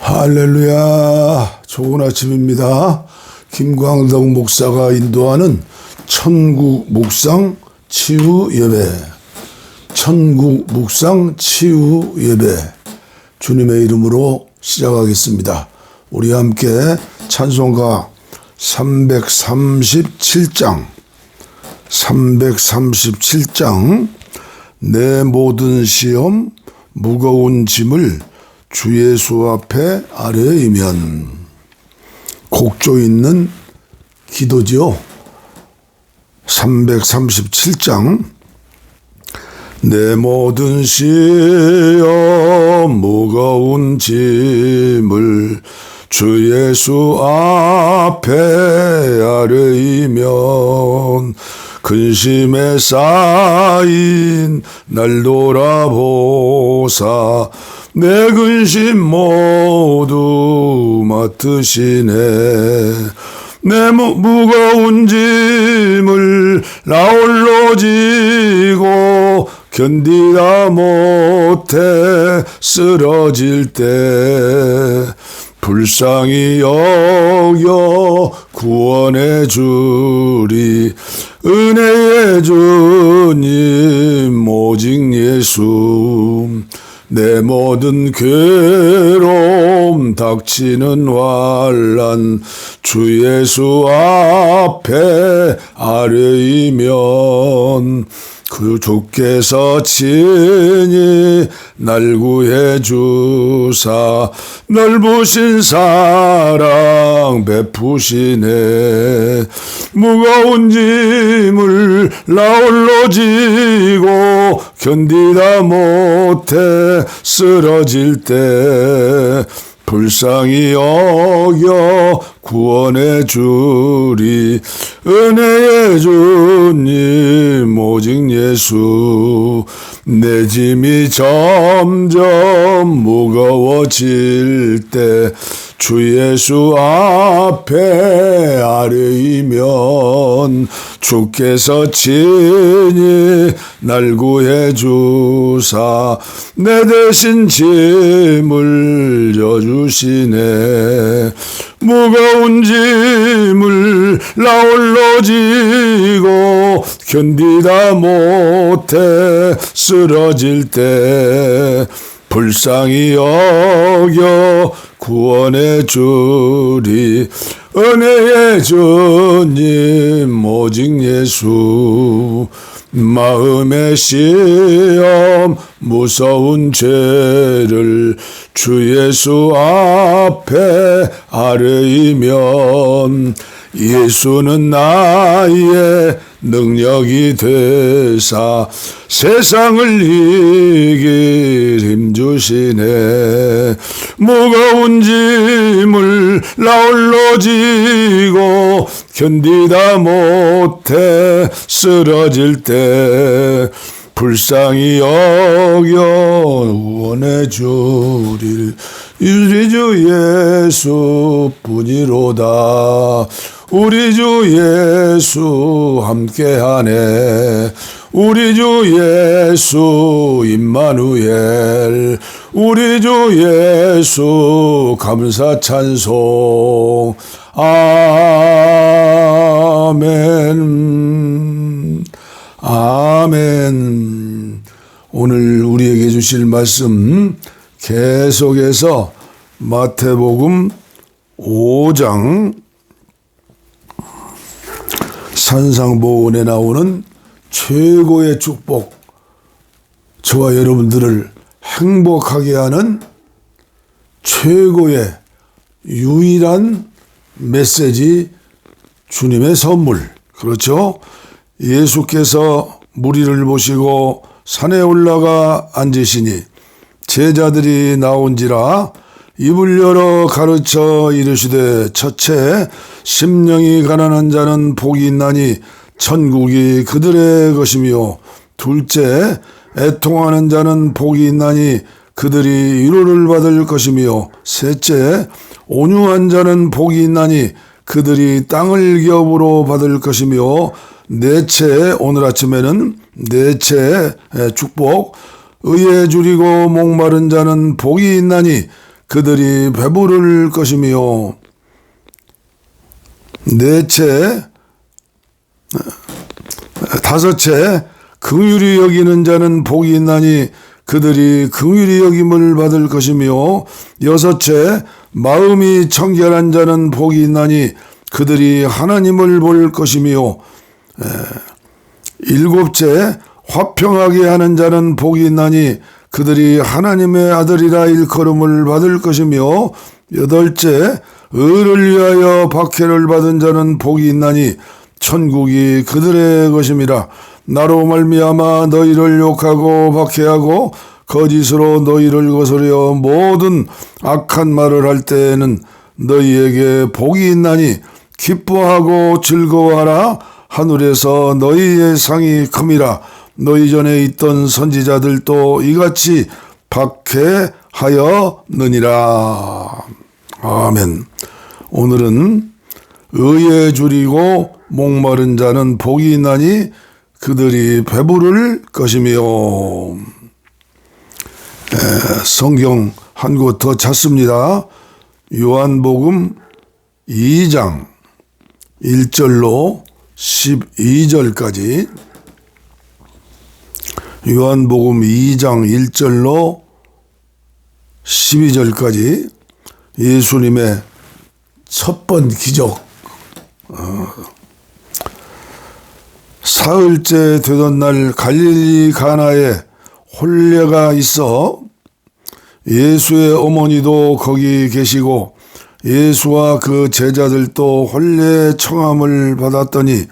할렐루야. 좋은 아침입니다. 김광덕 목사가 인도하는 천국 묵상 치유 예배. 천국 묵상 치유 예배. 주님의 이름으로 시작하겠습니다. 우리 함께 찬송가 337장 내 모든 시험 무거운 짐을 주 예수 앞에 아뢰이면, 곡조 있는 기도지요. 337장 내 모든 시험 무거운 짐을 주 예수 앞에 아뢰이면, 근심에 쌓인 날 돌아보사 내 근심 모두 맡으시네. 내 무거운 짐을 나 홀로 지고 견디다 못해 쓰러질 때 불쌍히 여겨 구원해 주리. 은혜의 주님 오직 예수. 내 모든 괴로움 닥치는 환난 주 예수 앞에 아뢰이면, 그 주께서 친히 날 구해 주사 넓으신 사랑 베푸시네. 무거운 짐을 나 홀로 지고 견디다 못해 쓰러질 때 불쌍히 여겨 구원해 주리. 은혜의 주님 오직 예수. 내 짐이 점점 무거워질 때 주 예수 앞에 아뢰이면, 주께서 친히 날 구해 주사 내 대신 짐을 져주시네. 무거운 짐을 나 홀로 지고 견디다 못해 쓰러질 때 불쌍히 여겨 구원해 주리. 은혜의 주님 오직 예수. 마음의 시험 무서운 죄를 주 예수 앞에 아뢰이면, 예수는 나의 능력이 되사 세상을 이길 힘주시네. 무거운 짐을 나 홀로 지고 견디다 못해 쓰러질 때 불쌍히 여겨 구원해 주릴. 우리 주 예수뿐이로다. 우리 주 예수 함께하네. 우리 주 예수 임마누엘. 우리 주 예수 감사 찬송. 아멘. 아멘. 오늘 우리에게 주실 말씀 계속해서 마태복음 5장 산상보훈에 나오는 최고의 축복, 저와 여러분들을 행복하게 하는 최고의 유일한 메시지, 주님의 선물. 그렇죠? 예수께서 무리를 모시고 산에 올라가 앉으시니 제자들이 나온지라 입을 열어 가르쳐 이르시되, 첫째 심령이 가난한 자는 복이 있나니 천국이 그들의 것이며, 둘째 애통하는 자는 복이 있나니 그들이 위로를 받을 것이며, 셋째 온유한 자는 복이 있나니 그들이 땅을 기업으로 받을 것이며, 넷째, 오늘 아침에는 넷째 축복, 의에 줄이고 목마른 자는 복이 있나니 그들이 배부를 것이며 다섯째 긍휼히 여기는 자는 복이 있나니 그들이 긍휼히 여김을 받을 것이며 여섯째 마음이 청결한 자는 복이 있나니 그들이 하나님을 볼 것이며 일곱째 화평하게 하는 자는 복이 있나니 그들이 하나님의 아들이라 일컬음을 받을 것이며 여덟째 의를 위하여 박해를 받은 자는 복이 있나니 천국이 그들의 것임이라. 나로 말미암아 너희를 욕하고 박해하고 거짓으로 너희를 거스려 모든 악한 말을 할 때에는 너희에게 복이 있나니 기뻐하고 즐거워하라. 하늘에서 너희의 상이 큼이라. 너희 전에 있던 선지자들도 이같이 박해하였느니라. 아멘. 오늘은 의에 줄이고 목마른 자는 복이 있나니 그들이 배부를 것이며. 성경 한 곳 더 찾습니다. 요한복음 2장 1절로 12절까지. 요한복음 2장 1절로 12절까지 예수님의 첫 번 기적. 사흘째 되던 날 갈릴리 가나에 혼례가 있어 예수의 어머니도 거기 계시고 예수와 그 제자들도 혼례 청함을 받았더니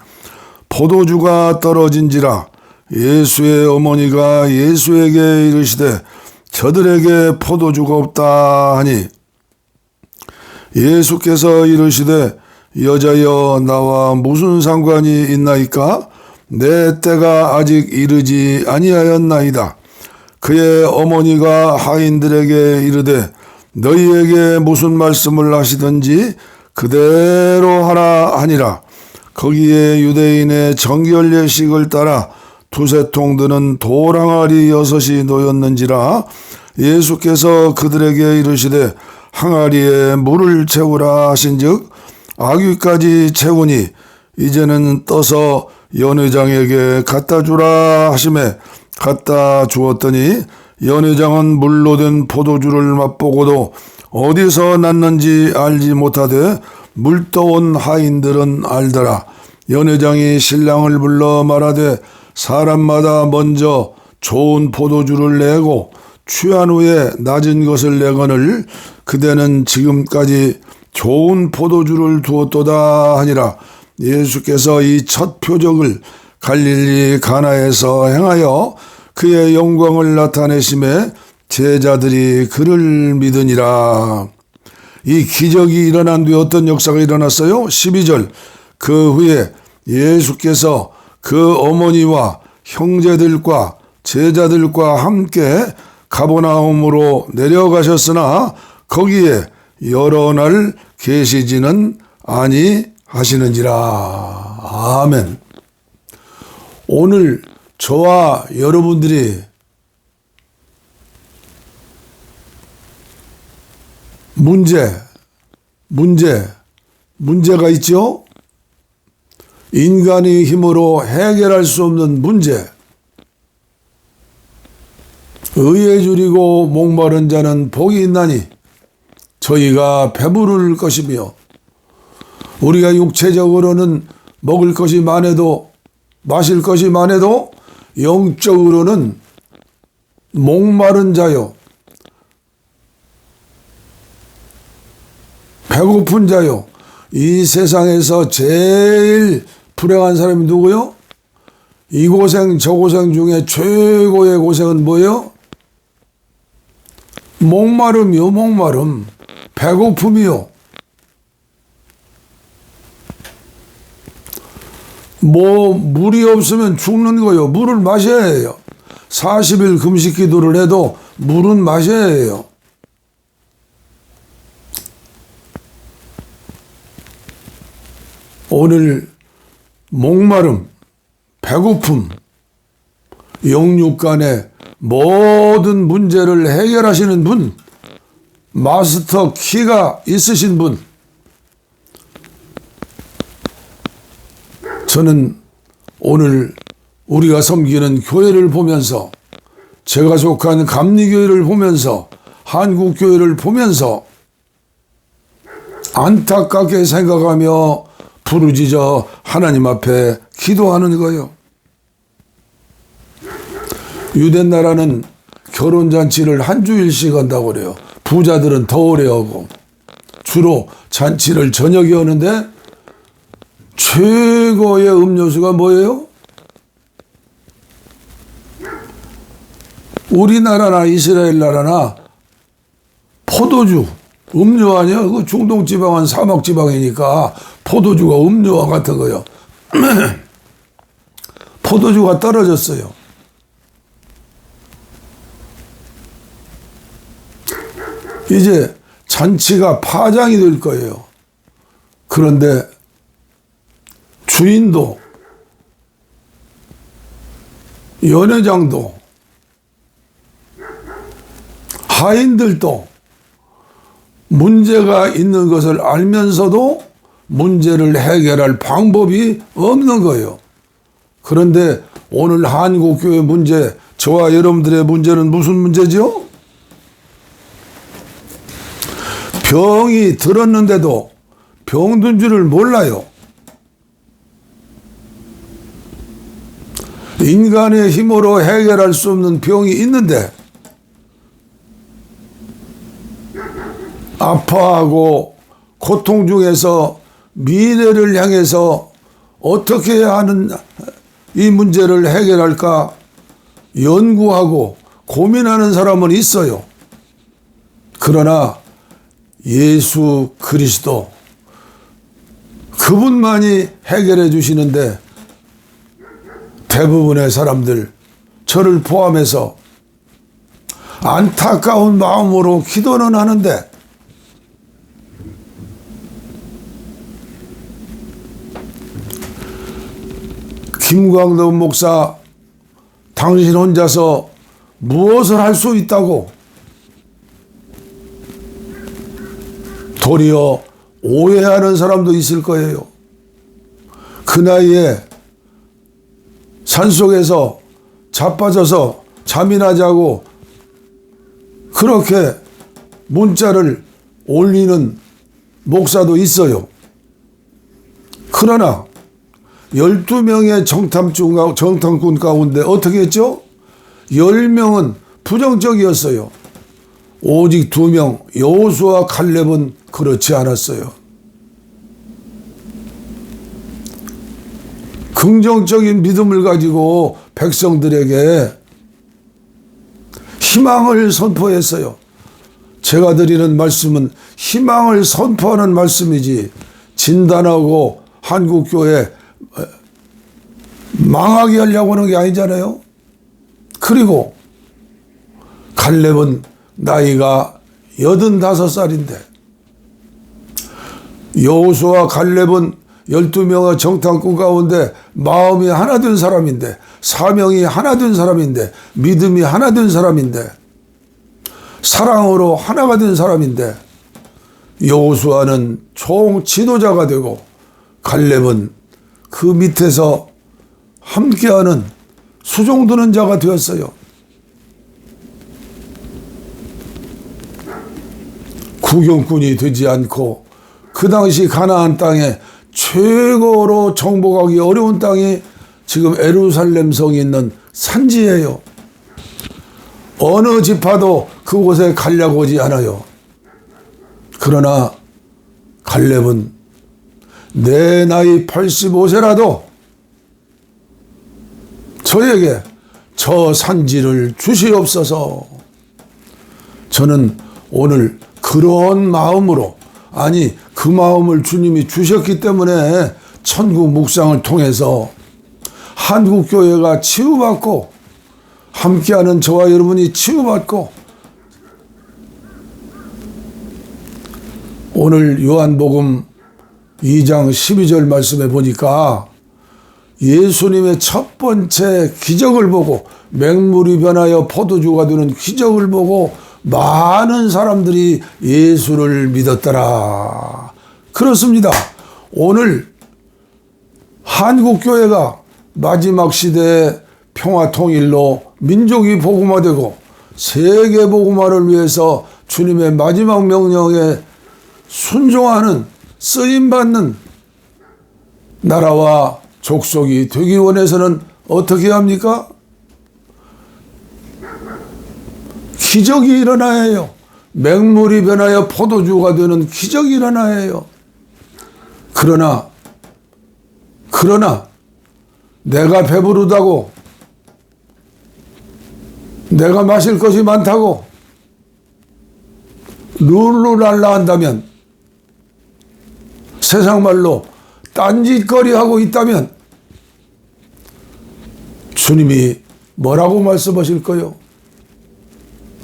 포도주가 떨어진지라. 예수의 어머니가 예수에게 이르시되 저들에게 포도주가 없다 하니 예수께서 이르시되 여자여 나와 무슨 상관이 있나이까? 내 때가 아직 이르지 아니하였나이다. 그의 어머니가 하인들에게 이르되 너희에게 무슨 말씀을 하시든지 그대로 하라 하니라. 거기에 유대인의 정결 예식을 따라 두세 통 드는 돌항아리 6이 놓였는지라. 예수께서 그들에게 이르시되 항아리에 물을 채우라 하신즉 아귀까지 채우니 이제는 떠서 연회장에게 갖다 주라 하시매 갖다 주었더니 연회장은 물로 된 포도주를 맛보고도 어디서 났는지 알지 못하되 물떠온 하인들은 알더라. 연회장이 신랑을 불러 말하되 사람마다 먼저 좋은 포도주를 내고 취한 후에 낮은 것을 내거늘 그대는 지금까지 좋은 포도주를 두었도다 하니라. 예수께서 이 첫 표적을 갈릴리 가나에서 행하여 그의 영광을 나타내심에 제자들이 그를 믿으니라. 이 기적이 일어난 뒤에 어떤 역사가 일어났어요? 12절. 그 후에 예수께서 그 어머니와 형제들과 제자들과 함께 가버나움으로 내려가셨으나 거기에 여러 날 계시지는 아니하시는지라. 아멘. 오늘 저와 여러분들이 문제가 있죠? 인간의 힘으로 해결할 수 없는 문제. 의에 줄이고 목마른 자는 복이 있나니 저희가 배부를 것이며, 우리가 육체적으로는 먹을 것이 많아도 마실 것이 많아도 영적으로는 목마른 자요, 배고픈 자요. 이 세상에서 제일 불행한 사람이 누구요? 이 고생 저 고생 중에 최고의 고생은 뭐예요? 목마름이요. 목마름. 배고픔이요. 물이 없으면 죽는 거요. 물을 마셔야 해요. 40일 금식 기도를 해도 물은 마셔야 해요. 오늘 목마름, 배고픔, 영육 간의 모든 문제를 해결하시는 분, 마스터 키가 있으신 분, 저는 오늘 우리가 섬기는 교회를 보면서, 제가 속한 감리교회를 보면서, 한국교회를 보면서 안타깝게 생각하며 부르짖어 하나님 앞에 기도하는 거예요. 유대 나라는 결혼잔치를 한 주일씩 한다고 그래요. 부자들은 더 오래 하고, 주로 잔치를 저녁에 하는데 최고의 음료수가 뭐예요? 우리나라나 이스라엘 나라나 포도주, 음료 아니야? 그 중동 지방은 사막 지방이니까 포도주가 음료와 같은 거요. 포도주가 떨어졌어요. 이제 잔치가 파장이 될 거예요. 그런데 주인도, 연회장도, 하인들도 문제가 있는 것을 알면서도 문제를 해결할 방법이 없는 거예요. 그런데 오늘 한국교회 문제, 저와 여러분들의 문제는 무슨 문제죠? 병이 들었는데도 병든 줄을 몰라요. 인간의 힘으로 해결할 수 없는 병이 있는데 아파하고 고통 중에서 미래를 향해서 어떻게 하는 이 문제를 해결할까 연구하고 고민하는 사람은 있어요. 그러나 예수 그리스도 그분만이 해결해 주시는데 대부분의 사람들, 저를 포함해서 안타까운 마음으로 기도는 하는데 김광덕 목사, 당신 혼자서 무엇을 할 수 있다고 도리어 오해하는 사람도 있을 거예요. 그 나이에 산속에서 자빠져서 잠이나 자고 그렇게 문자를 올리는 목사도 있어요. 그러나 12명의 정탐꾼 가운데 어떻게 했죠? 10명은 부정적이었어요. 오직 2명, 여호수아와 갈렙은 그렇지 않았어요. 긍정적인 믿음을 가지고 백성들에게 희망을 선포했어요. 제가 드리는 말씀은 희망을 선포하는 말씀이지 진단하고 한국교회 망하게 하려고 하는 게 아니잖아요. 그리고 갈렙은 나이가 85살인데 여호수아와 갈렙은 12명의 정탐꾼 가운데 마음이 하나 된 사람인데, 사명이 하나 된 사람인데, 믿음이 하나 된 사람인데, 사랑으로 하나가 된 사람인데, 여호수아는 총 지도자가 되고 갈렙은 그 밑에서 함께하는 수종 드는 자가 되었어요. 구경꾼이 되지 않고 그 당시 가나안 땅에 최고로 정복하기 어려운 땅이 지금 예루살렘 성이 있는 산지예요. 어느 지파도 그곳에 가려고 하지 않아요. 그러나 갈렙은 내 나이 85세라도 저에게 저 산지를 주시옵소서. 저는 오늘 그런 마음으로, 아니 그 마음을 주님이 주셨기 때문에 천국 묵상을 통해서 한국교회가 치유받고 함께하는 저와 여러분이 치유받고 오늘 요한복음 2장 12절 말씀에 보니까 예수님의 첫 번째 기적을 보고 맹물이 변하여 포도주가 되는 기적을 보고 많은 사람들이 예수를 믿었더라. 그렇습니다. 오늘 한국교회가 마지막 시대의 평화통일로 민족이 복음화되고 세계 복음화를 위해서 주님의 마지막 명령에 순종하는 쓰임받는 나라와 족속이 되기 원해서는 어떻게 합니까? 기적이 일어나야 해요. 맹물이 변하여 포도주가 되는 기적이 일어나야 해요. 그러나 내가 배부르다고, 내가 마실 것이 많다고 룰루랄라 한다면, 세상 말로 딴짓거리 하고 있다면 주님이 뭐라고 말씀하실 까요?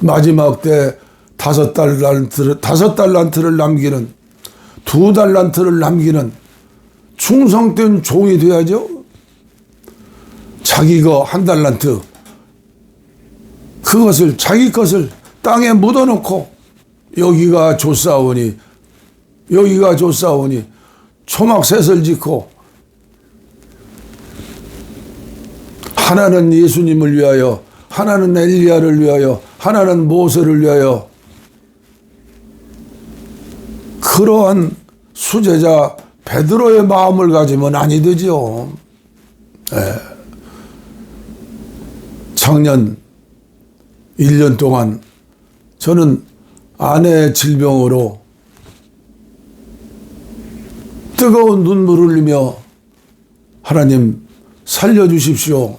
마지막 때 5달란트를 남기는, 2달란트를 남기는 충성된 종이 돼야죠. 자기 거 1달란트, 그것을, 자기 것을 땅에 묻어놓고 여기가 좋사오니 초막셋을 짓고, 하나는 예수님을 위하여, 하나는 엘리야를 위하여, 하나는 모세를 위하여, 그러한 수제자 베드로의 마음을 가지면 아니 되지요. 작년 1년 동안 저는 아내의 질병으로 뜨거운 눈물을 흘리며 하나님 살려주십시오.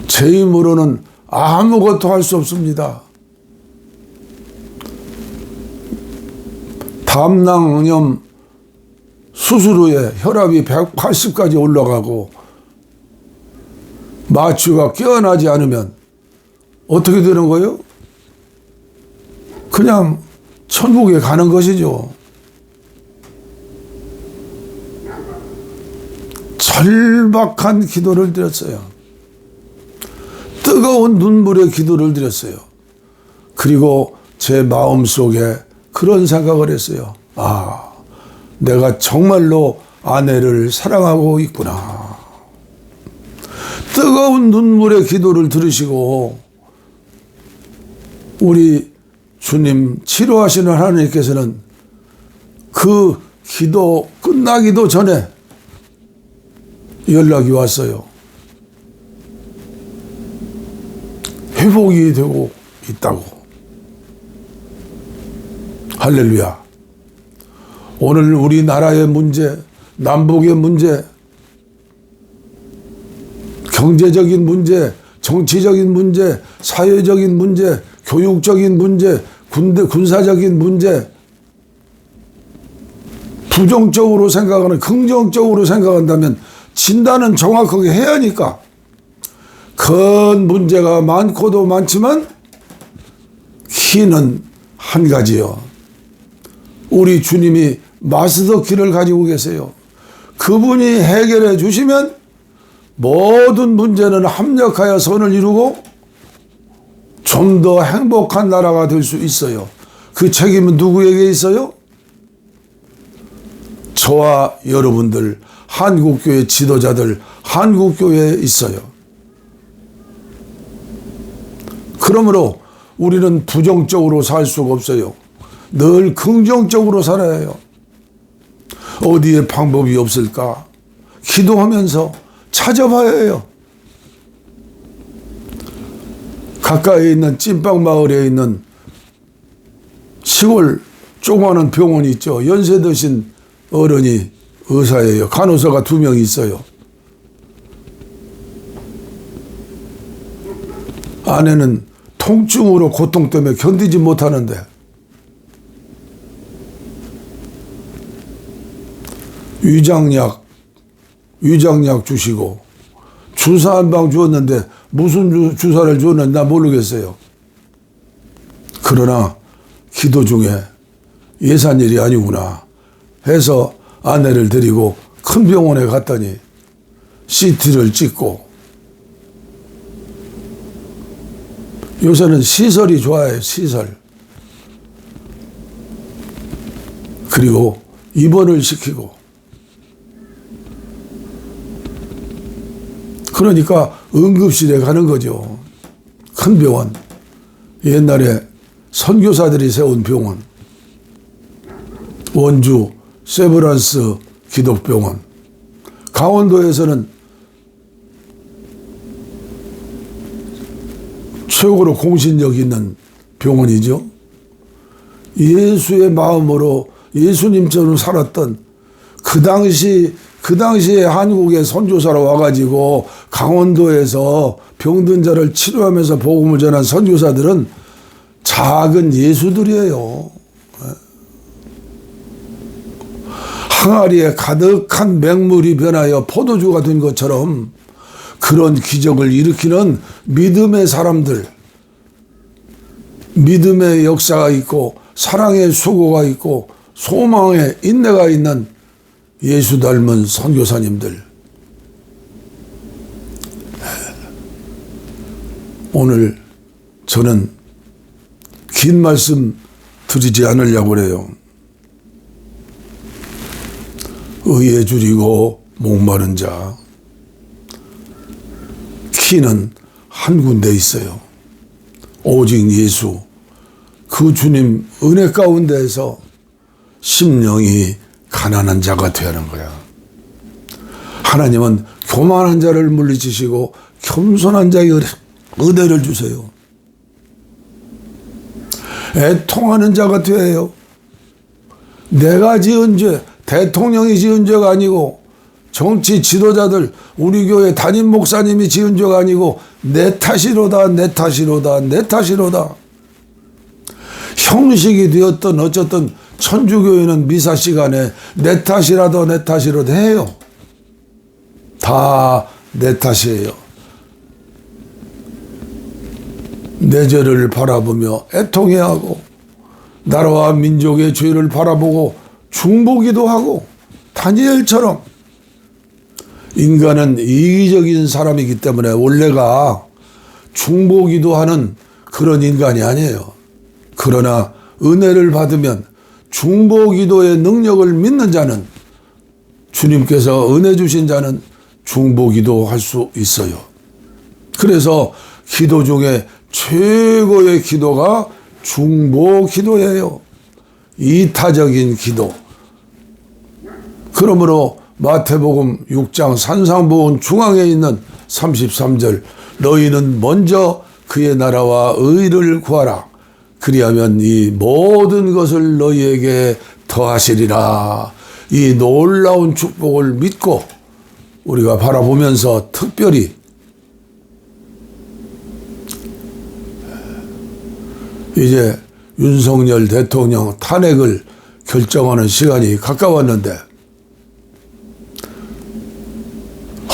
제 힘으로는 아무것도 할 수 없습니다. 담낭염 수술 후에 혈압이 180까지 올라가고 마취가 깨어나지 않으면 어떻게 되는 거예요? 그냥 천국에 가는 것이죠. 절박한 기도를 드렸어요. 뜨거운 눈물의 기도를 드렸어요. 그리고 제 마음속에 그런 생각을 했어요. 아, 내가 정말로 아내를 사랑하고 있구나. 뜨거운 눈물의 기도를 들으시고 우리 주님 치료하시는 하나님께서는 그 기도 끝나기도 전에 연락이 왔어요. 회복이 되고 있다고. 할렐루야. 오늘 우리나라의 문제, 남북의 문제, 경제적인 문제, 정치적인 문제, 사회적인 문제, 교육적인 문제, 군사적인 문제, 부정적으로 생각하는, 긍정적으로 생각한다면 진단은 정확하게 해야 하니까. 큰 문제가 많고도 많지만 키는 한 가지요. 우리 주님이 마스터 키를 가지고 계세요. 그분이 해결해 주시면 모든 문제는 합력하여 선을 이루고 좀 더 행복한 나라가 될 수 있어요. 그 책임은 누구에게 있어요? 저와 여러분들, 한국교회 지도자들, 한국교회에 있어요. 그러므로 우리는 부정적으로 살 수가 없어요. 늘 긍정적으로 살아야 해요. 어디에 방법이 없을까? 기도하면서 찾아봐야 해요. 가까이에 있는 찐빵 마을에 있는 시골 조그마한 병원이 있죠. 연세 드신 어른이 의사예요. 간호사가 2명 있어요. 아내는 통증으로 고통 때문에 견디지 못하는데 위장약 주시고 주사 한 방 주었는데 무슨 주사를 주었는지 나 모르겠어요. 그러나 기도 중에 예산일이 아니구나 해서 아내를 데리고 큰 병원에 갔더니 CT를 찍고 요새는 시설이 좋아요. 시설. 그리고 입원을 시키고. 그러니까 응급실에 가는 거죠. 큰 병원. 옛날에 선교사들이 세운 병원. 원주 세브란스 기독병원. 강원도에서는 최고로 공신력 있는 병원이죠. 예수의 마음으로 예수님처럼 살았던 그 당시에 한국에 선교사로 와가지고 강원도에서 병든 자를 치료하면서 복음을 전한 선교사들은 작은 예수들이에요. 항아리에 가득한 맹물이 변하여 포도주가 된 것처럼 그런 기적을 일으키는 믿음의 사람들, 믿음의 역사가 있고 사랑의 수고가 있고 소망의 인내가 있는 예수 닮은 선교사님들. 오늘 저는 긴 말씀 드리지 않으려고 그래요. 의에 줄이고 목마른 자. 키는 한 군데 있어요. 오직 예수. 그 주님 은혜 가운데에서 심령이 가난한 자가 되는 거야. 하나님은 교만한 자를 물리치시고 겸손한 자에게 은혜를 주세요. 애통하는 자가 되어요. 내가 지은 죄, 대통령이 지은 죄가 아니고 정치 지도자들, 우리 교회 담임 목사님이 지은 죄가 아니고 내 탓이로다, 내 탓이로다, 내 탓이로다. 형식이 되었던 어쨌든 천주교회는 미사 시간에 내 탓이라도 내 탓이라도 해요. 다 내 탓이에요. 내 죄를 바라보며 애통해야 하고 나라와 민족의 죄를 바라보고 중보기도 하고 다니엘처럼 인간은 이기적인 사람이기 때문에 원래가 중보기도 하는 그런 인간이 아니에요. 그러나 은혜를 받으면 중보기도의 능력을 믿는 자는 주님께서 은혜 주신 자는 중보기도 할 수 있어요. 그래서 기도 중에 최고의 기도가 중보기도예요. 이타적인 기도. 그러므로 마태복음 6장 산상보훈 중앙에 있는 33절 너희는 먼저 그의 나라와 의를 구하라. 그리하면 이 모든 것을 너희에게 더하시리라. 이 놀라운 축복을 믿고 우리가 바라보면서 특별히 이제 윤석열 대통령 탄핵을 결정하는 시간이 가까웠는데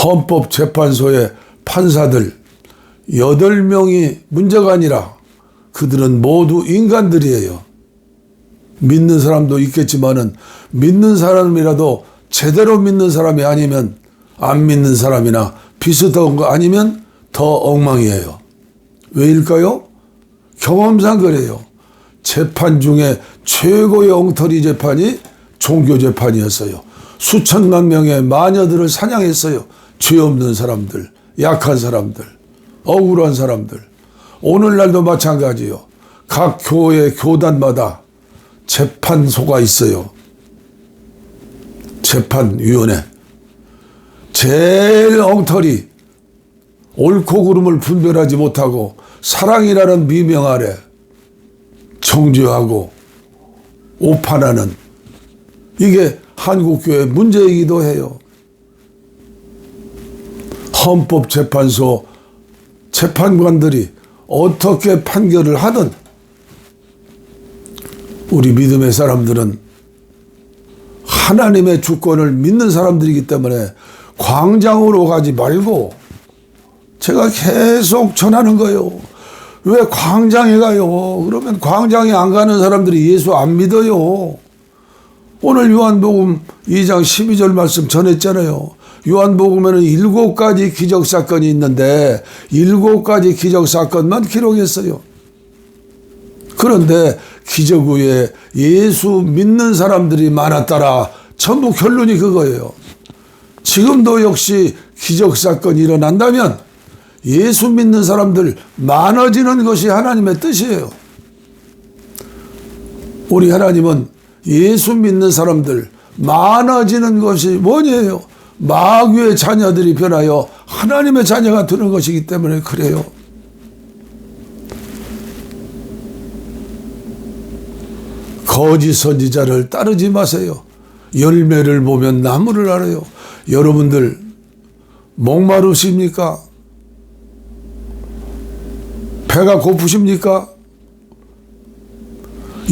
헌법재판소의 판사들 8명이 문제가 아니라 그들은 모두 인간들이에요. 믿는 사람도 있겠지만은 믿는 사람이라도 제대로 믿는 사람이 아니면 안 믿는 사람이나 비슷한 거 아니면 더 엉망이에요. 왜일까요? 경험상 그래요. 재판 중에 최고의 엉터리 재판이 종교 재판이었어요. 수천만 명의 마녀들을 사냥했어요. 죄 없는 사람들, 약한 사람들, 억울한 사람들. 오늘날도 마찬가지요. 각 교회 교단마다 재판소가 있어요. 재판위원회. 제일 엉터리, 옳고 그름을 분별하지 못하고 사랑이라는 미명 아래 정죄하고 오판하는 이게 한국교회 문제이기도 해요. 헌법재판소 재판관들이 어떻게 판결을 하든 우리 믿음의 사람들은 하나님의 주권을 믿는 사람들이기 때문에 광장으로 가지 말고 제가 계속 전하는 거예요. 왜 광장에 가요? 그러면 광장에 안 가는 사람들이 예수 안 믿어요. 오늘 요한복음 2장 12절 말씀 전했잖아요. 요한복음에는 7가지 기적 사건이 있는데 7가지 기적 사건만 기록했어요. 그런데 기적 후에 예수 믿는 사람들이 많았더라. 전부 결론이 그거예요. 지금도 역시 기적 사건이 일어난다면 예수 믿는 사람들 많아지는 것이 하나님의 뜻이에요. 우리 하나님은 예수 믿는 사람들 많아지는 것이 뭐냐요? 마귀의 자녀들이 변하여 하나님의 자녀가 되는 것이기 때문에 그래요. 거짓 선지자를 따르지 마세요. 열매를 보면 나무를 알아요. 여러분들 목마르십니까? 배가 고프십니까?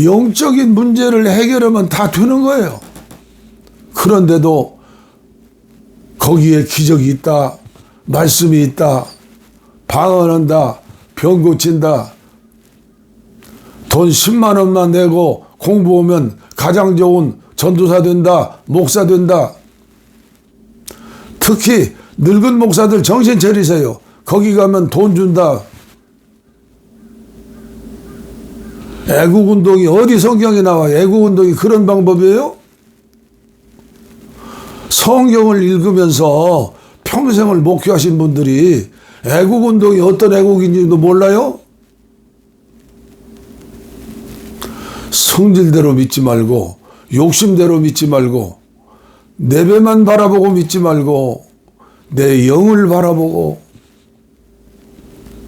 영적인 문제를 해결하면 다 되는 거예요. 그런데도 거기에 기적이 있다, 말씀이 있다, 방언한다, 병 고친다, 돈 10만 원만 내고 공부하면 가장 좋은 전도사 된다, 목사 된다. 특히 늙은 목사들 정신 차리세요. 거기 가면 돈 준다. 애국운동이 어디 성경에 나와요? 애국운동이 그런 방법이에요? 성경을 읽으면서 평생을 목회하신 분들이 애국운동이 어떤 애국인지도 몰라요? 성질대로 믿지 말고 욕심대로 믿지 말고 내 배만 바라보고 믿지 말고 내 영을 바라보고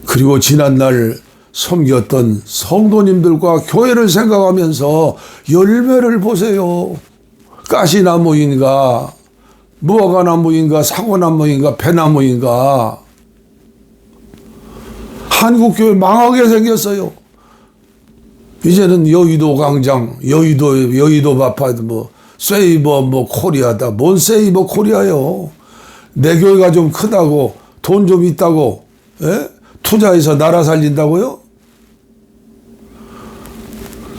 그리고 지난날 섬겼던 성도님들과 교회를 생각하면서 열매를 보세요. 가시나무인가 무화과나무인가 사과나무인가 배나무인가. 한국교회 망하게 생겼어요. 이제는 여의도 광장, 여의도 아파트, 세이버 코리아다. 뭔 세이버 코리아요? 내 교회가 좀 크다고, 돈 좀 있다고, 예? 투자해서 나라 살린다고요?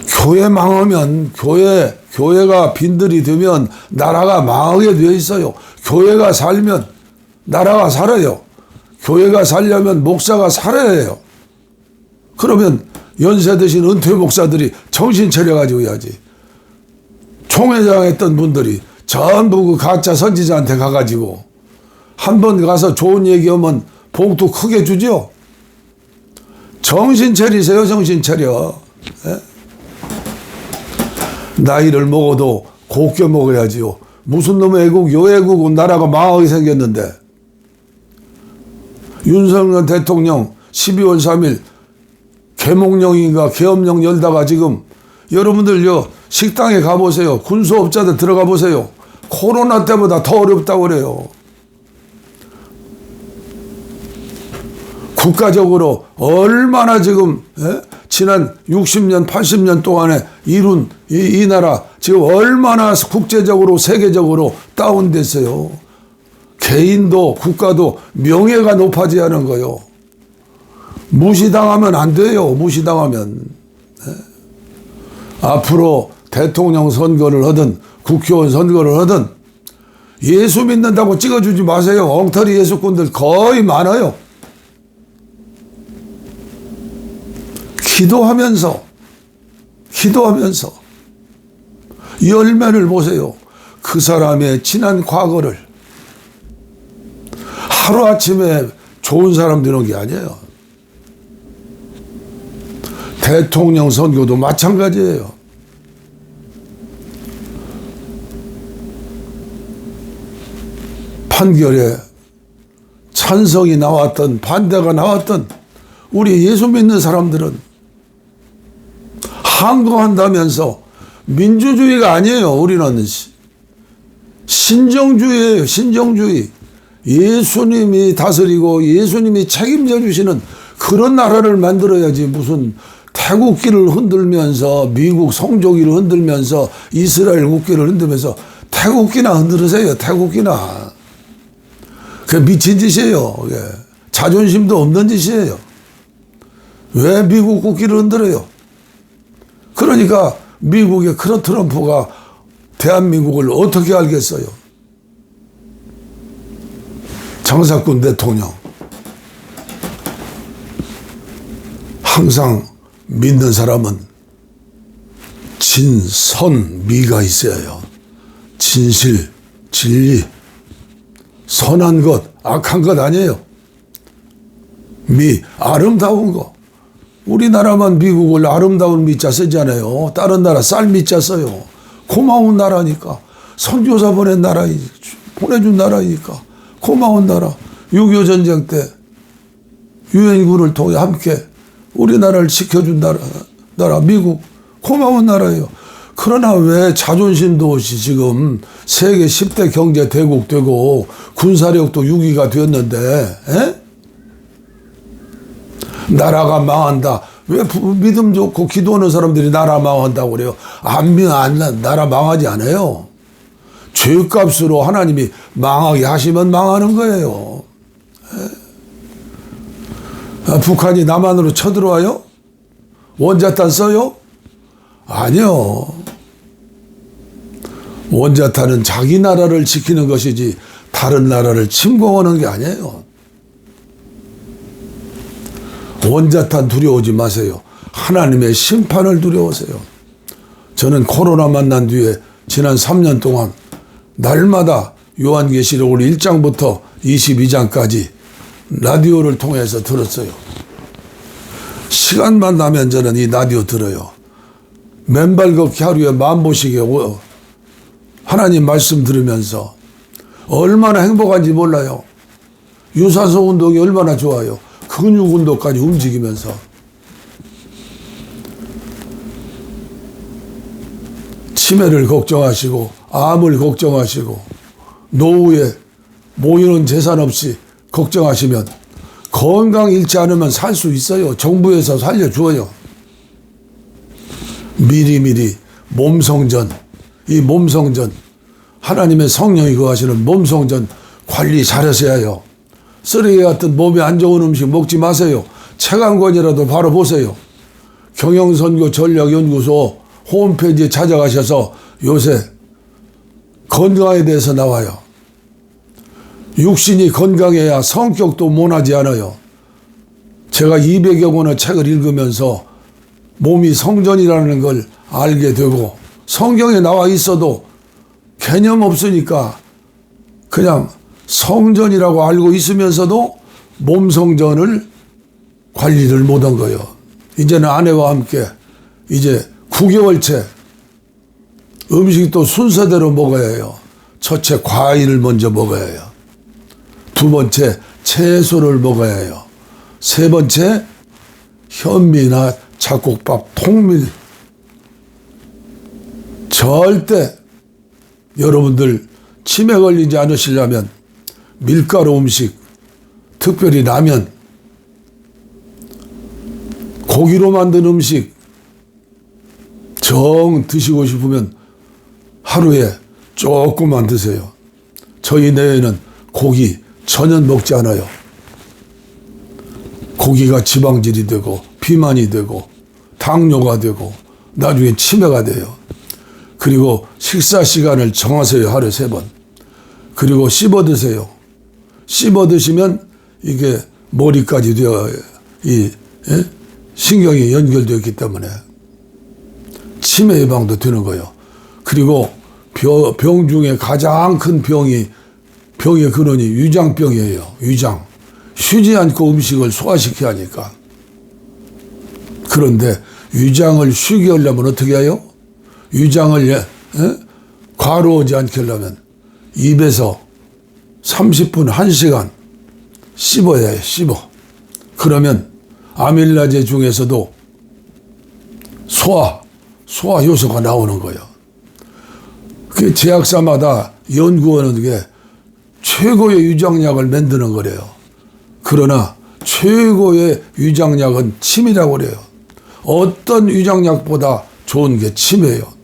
교회 망하면, 교회가 빈들이 되면 나라가 망하게 되어 있어요. 교회가 살면 나라가 살아요. 교회가 살려면 목사가 살아야 해요. 그러면 연세 드신 은퇴 목사들이 정신 차려가지고 해야지. 총회장 했던 분들이 전부 그 가짜 선지자한테 가가지고 한 번 가서 좋은 얘기하면 봉투 크게 주죠. 정신 차리세요. 정신 차려. 예? 나이를 먹어도 곱게 먹어야지요. 무슨 놈의 애국, 요 애국은 나라가 망하게 생겼는데. 윤석열 대통령 12월 3일 개몽령인가 계엄령 열다가 지금 여러분들 식당에 가보세요. 군수업자들 들어가 보세요. 코로나 때보다 더 어렵다고 그래요. 국가적으로 얼마나 지금 지난 60년 80년 동안에 이룬 이 나라 지금 얼마나 국제적으로 세계적으로 다운됐어요. 개인도 국가도 명예가 높아져야 하는 거요. 무시당하면 안 돼요. 무시당하면. 앞으로 대통령 선거를 하든 국회의원 선거를 하든 예수 믿는다고 찍어주지 마세요. 엉터리 예수꾼들 거의 많아요. 기도하면서 열매를 보세요. 그 사람의 지난 과거를. 하루아침에 좋은 사람 되는 게 아니에요. 대통령 선거도 마찬가지예요. 판결에 찬성이 나왔던 반대가 나왔던 우리 예수 믿는 사람들은 항거한다면서 민주주의가 아니에요. 우리는 신정주의예요. 신정주의. 예수님이 다스리고 예수님이 책임져 주시는 그런 나라를 만들어야지. 무슨 태국기를 흔들면서 미국 성조기를 흔들면서 이스라엘 국기를 흔들면서 태국기나 흔들으세요. 태국기나. 그게 미친 짓이에요. 그게. 자존심도 없는 짓이에요. 왜 미국 국기를 흔들어요? 그러니까 미국의 그런 트럼프가 대한민국을 어떻게 알겠어요? 장사꾼 대통령. 항상 믿는 사람은 진선미가 있어야 진실, 진리, 선한 것, 악한 것 아니에요. 아름다운 거. 우리나라만 미국을 아름다운 미자 쓰잖아요. 다른 나라 쌀 미자 써요. 고마운 나라니까. 선교사 보내준 나라니까. 고마운 나라. 6.25 전쟁 때 유엔군을 통해 함께 우리나라를 지켜준 나라 미국. 고마운 나라예요. 그러나 왜 자존심도 없이 지금 세계 10대 경제 대국 되고 군사력도 6위가 되었는데, 나라가 망한다. 왜 믿음 좋고 기도하는 사람들이 나라 망한다고 그래요? 나라 망하지 않아요. 죄값으로 하나님이 망하게 하시면 망하는 거예요. 북한이 남한으로 쳐들어와요? 원자탄 써요? 아니요. 원자탄은 자기 나라를 지키는 것이지 다른 나라를 침공하는 게 아니에요. 원자탄 두려워하지 마세요. 하나님의 심판을 두려워하세요. 저는 코로나 만난 뒤에 지난 3년 동안 날마다 요한계시록을 1장부터 22장까지 라디오를 통해서 들었어요. 시간만 나면 저는 이 라디오 들어요. 맨발 걷기 하루에 10,000보씩에 하나님 말씀 들으면서 얼마나 행복한지 몰라요. 유산소 운동이 얼마나 좋아요. 근육 운동까지 움직이면서. 치매를 걱정하시고 암을 걱정하시고 노후에 모이는 재산 없이 걱정하시면 건강 잃지 않으면 살 수 있어요. 정부에서 살려주어요. 미리미리 몸성전, 이 몸성전, 하나님의 성령이 거하시는 몸성전 관리 잘하셔야 해요. 쓰레기 같은 몸에 안 좋은 음식 먹지 마세요. 책 한 권이라도 바로 보세요. 경영선교 전략연구소 홈페이지에 찾아가셔서 요새 건강에 대해서 나와요. 육신이 건강해야 성격도 모나지 않아요. 제가 200여 권의 책을 읽으면서 몸이 성전이라는 걸 알게 되고, 성경에 나와 있어도 개념 없으니까 그냥 성전이라고 알고 있으면서도 몸 성전을 관리를 못한 거예요. 이제는 아내와 함께 이제 9개월째 음식도 순서대로 먹어야 해요. 첫째 과일을 먼저 먹어야 해요. 두 번째 채소를 먹어야 해요. 세 번째 현미나 잡곡밥, 통밀. 절대 여러분들 치매 걸리지 않으시려면 밀가루 음식, 특별히 라면, 고기로 만든 음식 정 드시고 싶으면 하루에 조금만 드세요. 저희 내에는 고기 전혀 먹지 않아요. 고기가 지방질이 되고 비만이 되고 당뇨가 되고 나중에 치매가 돼요. 그리고 식사 시간을 정하세요. 하루에 3번. 그리고 씹어 드세요. 씹어 드시면 이게 머리까지 되어 신경이 연결되어 있기 때문에 치매 예방도 되는 거예요. 그리고 병 중에 가장 큰 병의 근원이 위장병이에요. 위장. 쉬지 않고 음식을 소화시켜야 하니까. 그런데 위장을 쉬게 하려면 어떻게 해요? 위장을 과로하지 않게 하려면 입에서 30분, 1시간 씹어야 해요. 씹어. 그러면 아밀라제 중에서도 소화 효소가 나오는 거예요. 그 제약사마다 연구하는 게 최고의 위장약을 만드는 거래요. 그러나 최고의 위장약은 침이라고 그래요. 어떤 위장약보다 좋은 게 침이에요.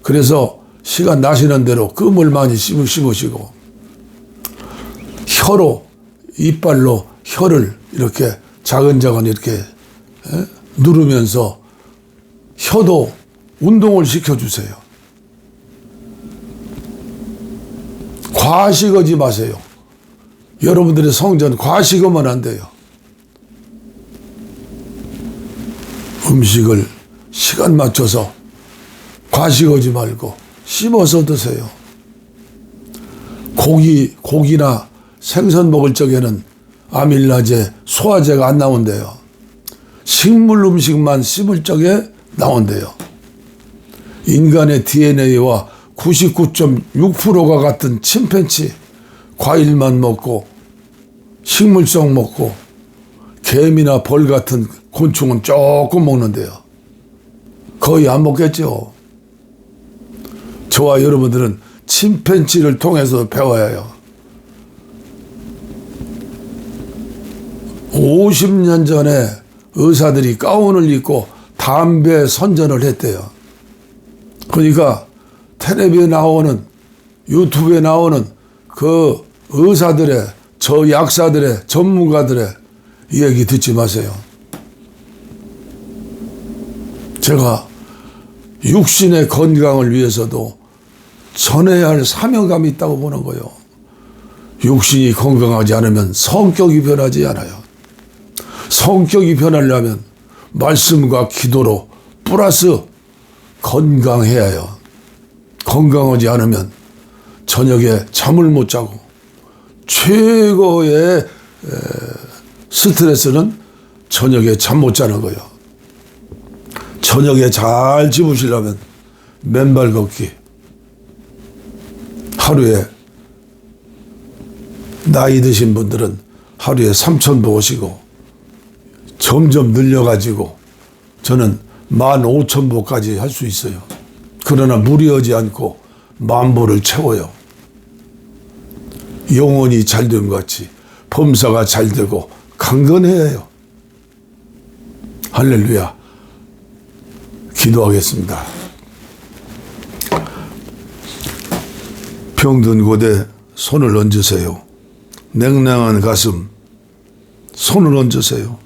그래서 시간 나시는 대로 끔을 많이 씹으시고 혀로, 이빨로 혀를 이렇게 자근자근 이렇게 누르면서 혀도 운동을 시켜주세요. 과식하지 마세요. 여러분들의 성전 과식하면 안 돼요. 음식을 시간 맞춰서 과식하지 말고 씹어서 드세요. 고기나 생선 먹을 적에는 아밀라제, 소화제가 안 나온대요. 식물 음식만 씹을 적에 나온대요. 인간의 DNA와 99.6%가 같은 침팬치, 과일만 먹고 식물성 먹고 개미나 벌 같은 곤충은 조금 먹는데요. 거의 안 먹겠죠. 저와 여러분들은 침팬치를 통해서 배워야 해요. 50년 전에 의사들이 가운을 입고 담배 선전을 했대요. 그러니까 텔레비에 나오는, 유튜브에 나오는 그 의사들의, 저 약사들의, 전문가들의 얘기 듣지 마세요. 제가 육신의 건강을 위해서도 전해야 할 사명감이 있다고 보는 거예요. 육신이 건강하지 않으면 성격이 변하지 않아요. 성격이 변하려면 말씀과 기도로 플러스 건강해야 해요. 건강하지 않으면 저녁에 잠을 못 자고 최고의 스트레스는 저녁에 잠 못 자는 거예요. 저녁에 잘 주무시려면 맨발 걷기, 하루에 나이 드신 분들은 하루에 3,000보 오시고 점점 늘려가지고 저는 15,000보까지 할 수 있어요. 그러나 무리하지 않고 10,000보를 채워요. 영혼이 잘됨 같이 범사가 잘되고 강건해야 해요. 할렐루야. 기도하겠습니다. 병든 곳에 손을 얹으세요. 냉랭한 가슴 손을 얹으세요.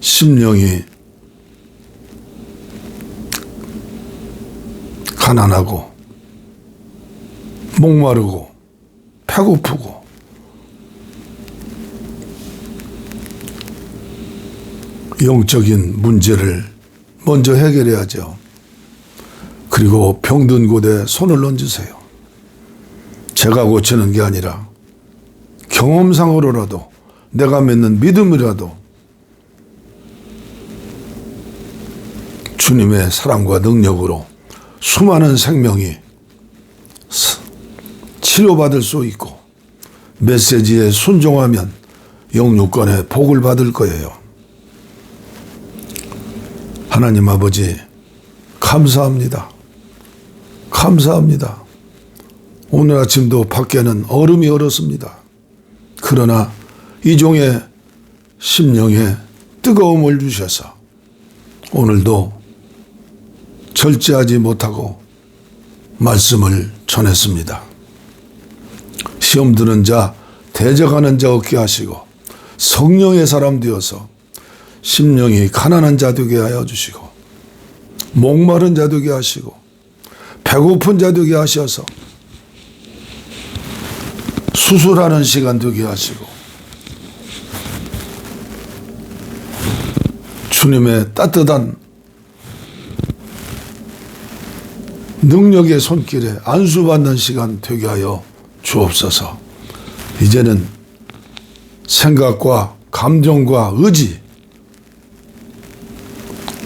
심령이 가난하고 목마르고 배고프고 영적인 문제를 먼저 해결해야죠. 그리고 병든 곳에 손을 얹으세요. 제가 고치는 게 아니라 경험상으로라도 내가 믿는 믿음이라도 주님의 사랑과 능력으로 수많은 생명이 치료받을 수 있고 메시지에 순종하면 영육간에 복을 받을 거예요. 하나님 아버지 감사합니다. 감사합니다. 오늘 아침도 밖에는 얼음이 얼었습니다. 그러나 이 종의 심령에 뜨거움을 주셔서 오늘도 절제하지 못하고 말씀을 전했습니다. 시험 드는 자, 대적하는 자 없게 하시고 성령의 사람 되어서 심령이 가난한 자 되게 하여 주시고 목마른 자 되게 하시고 배고픈 자 되게 하셔서 수술하는 시간 되게 하시고 주님의 따뜻한 능력의 손길에 안수받는 시간 되게 하여 주옵소서. 이제는 생각과 감정과 의지,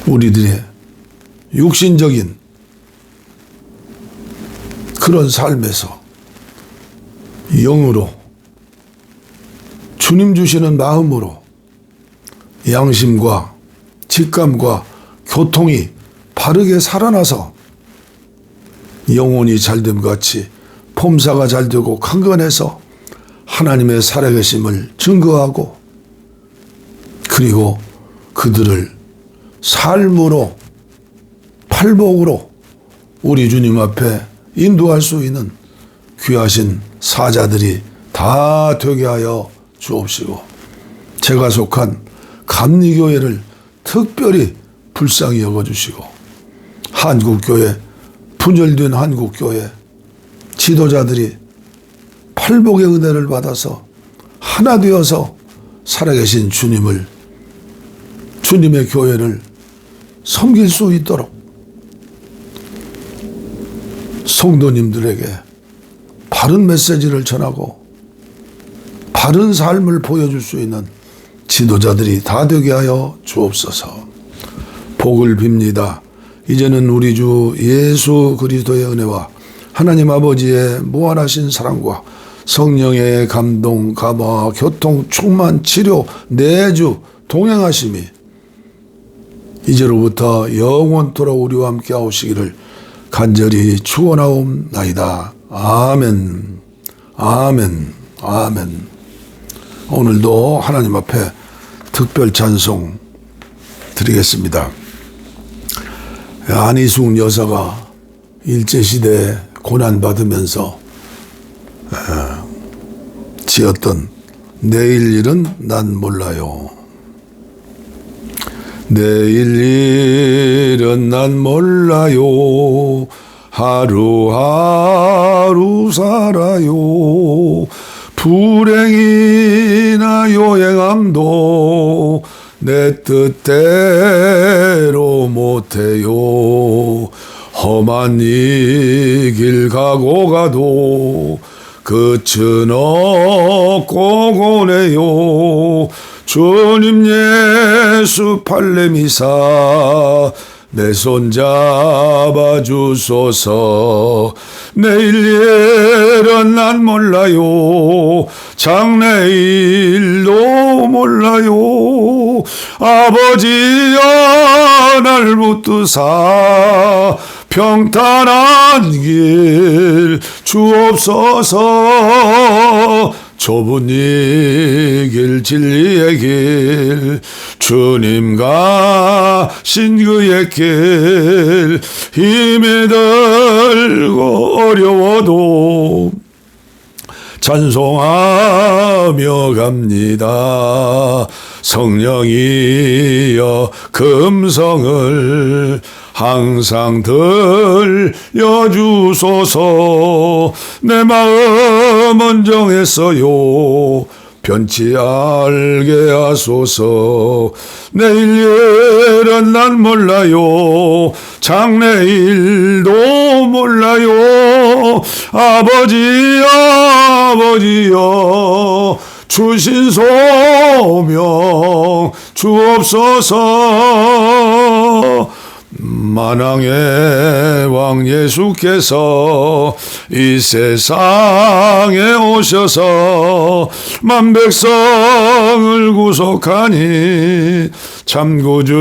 우리들의 육신적인 그런 삶에서 영으로 주님 주시는 마음으로 양심과 직감과 교통이 바르게 살아나서 영혼이 잘됨 같이 범사가 잘되고 강건해서 하나님의 살아계심을 증거하고 그리고 그들을 삶으로 팔복으로 우리 주님 앞에 인도할 수 있는 귀하신 사자들이 다 되게 하여 주옵시고 제가 속한 감리교회를 특별히 불쌍히 여겨주시고 한국교회, 분열된 한국교회 지도자들이 팔복의 은혜를 받아서 하나 되어서 살아계신 주님의 교회를 섬길 수 있도록 성도님들에게 바른 메시지를 전하고 바른 삶을 보여줄 수 있는 지도자들이 다 되게 하여 주옵소서. 복을 빕니다. 이제는 우리 주 예수 그리스도의 은혜와 하나님 아버지의 무한하신 사랑과 성령의 감동, 감화, 교통, 충만, 치료, 내주, 동행하심이 이제로부터 영원토록 우리와 함께 하시기를 간절히 축원하옵나이다. 아멘. 아멘. 아멘. 오늘도 하나님 앞에 특별 찬송 드리겠습니다. 안희숙 여사가 일제시대에 고난받으면서 지었던 내일 일은 난 몰라요. 내일 일은 난 몰라요. 하루하루 살아요. 불행이나 요행함도 내 뜻대로 못해요. 험한 이 길 가고 가도 끝은 없고 고네요. 주님 예수 팔레미사 내 손 잡아주소서. 내일 일은 난 몰라요. 장래일도 몰라요. 아버지여 날 붙드사 평탄한 길 주옵소서. 좁은 이 길 진리의 길 주님과 신그의 길 힘이 들고 어려워도 찬송하며 갑니다. 성령이여 금성을 항상 들려주소서. 내 마음은 정했어요. 변치 알게 하소서. 내일 일은 난 몰라요. 장래일도 몰라요. 아버지여 아버지여 주신 소명 주옵소서. 만왕의 왕 예수께서 이 세상에 오셔서 만백성을 구속하니 참구주가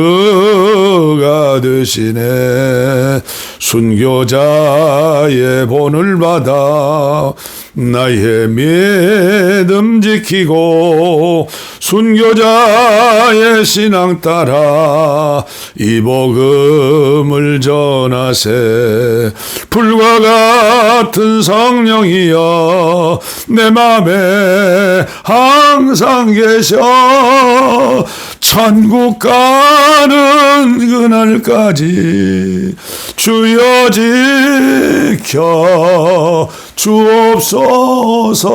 되시네. 순교자의 본을 받아 나의 믿음 지키고 순교자의 신앙 따라 이 복음을 전하세. 불과 같은 성령이여 내 맘에 항상 계셔. 천국 가는 그날까지 주여 지켜 주옵소서.